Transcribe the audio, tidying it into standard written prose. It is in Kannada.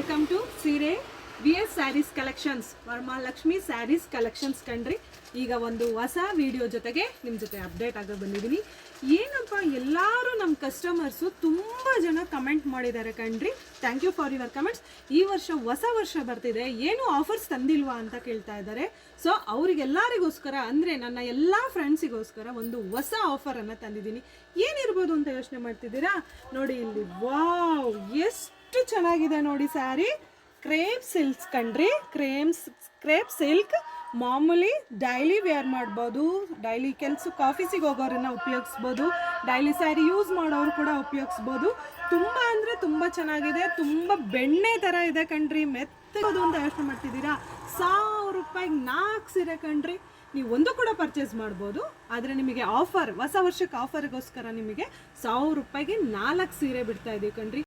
ವೆಲ್ಕಮ್ ಟು ಸೀರೆ VS sarees collections, Varamahalakshmi sarees collections ಕಣ್ರಿ. ಈಗ ಒಂದು ಹೊಸ ವಿಡಿಯೋ ಜೊತೆಗೆ ನಿಮ್ಮ ಜೊತೆ ಅಪ್ಡೇಟ್ ಆಗ ಬಂದಿದ್ದೀನಿ. ಏನಪ್ಪ, ಎಲ್ಲರೂ ನಮ್ಮ ಕಸ್ಟಮರ್ಸು ತುಂಬ ಜನ ಕಮೆಂಟ್ ಮಾಡಿದ್ದಾರೆ ಕಣ್ರಿ. Thank you for your comments. ಈ ವರ್ಷ ಹೊಸ ವರ್ಷ ಬರ್ತಿದೆ, ಏನು ಆಫರ್ಸ್ ತಂದಿಲ್ವಾ ಅಂತ ಕೇಳ್ತಾ ಇದ್ದಾರೆ. ಸೊ ಅವರಿಗೆಲ್ಲರಿಗೋಸ್ಕರ ಅಂದರೆ ನನ್ನ ಎಲ್ಲ ಫ್ರೆಂಡ್ಸಿಗೋಸ್ಕರ ಒಂದು ಹೊಸ ಆಫರನ್ನು ತಂದಿದ್ದೀನಿ. ಏನಿರ್ಬೋದು ಅಂತ ಯೋಚನೆ ಮಾಡ್ತಿದ್ದೀರಾ? ನೋಡಿ ಇಲ್ಲಿ, ವಾವ್, ಎಷ್ಟು ಚೆನ್ನಾಗಿದೆ ನೋಡಿ ಸ್ಯಾರಿ. ಕ್ರೇಪ್ ಸಿಲ್ಕ್ಸ್ ಕಣ್ರಿ, ಕ್ರೇಪ್ ಸಿಲ್ಕ್. ಮಾಮೂಲಿ ಡೈಲಿ ವೇರ್ ಮಾಡ್ಬೋದು, ಡೈಲಿ ಆಫೀಸಿಗೆ ಹೋಗೋರನ್ನ ಉಪಯೋಗಿಸ್ಬೋದು, ಡೈಲಿ ಸ್ಯಾರಿ ಯೂಸ್ ಮಾಡೋರು ಕೂಡ ಉಪಯೋಗಿಸ್ಬೋದು. ತುಂಬ ಅಂದರೆ ತುಂಬ ಚೆನ್ನಾಗಿದೆ, ತುಂಬ ಬೆಣ್ಣೆ ಥರ ಇದೆ ಕಣ್ರಿ. ಮೆತ್ತಗೋದು ಅಂತ ಯೋಚನೆ ಮಾಡ್ತಿದ್ದೀರಾ? 1000 ರೂಪಾಯಿಗೆ 4 ಸೀರೆ ಕಣ್ರಿ. ನೀವು ಒಂದು ಕೂಡ ಪರ್ಚೇಸ್ ಮಾಡ್ಬೋದು, ಆದರೆ ನಿಮಗೆ ಆಫರ್, ಹೊಸ ವರ್ಷಕ್ಕೆ ಆಫರ್ಗೋಸ್ಕರ ನಿಮಗೆ 1000 ರೂಪಾಯಿಗೆ 4 ಸೀರೆ ಬಿಡ್ತಾ ಇದೀವಿ ಕಣ್ರಿ.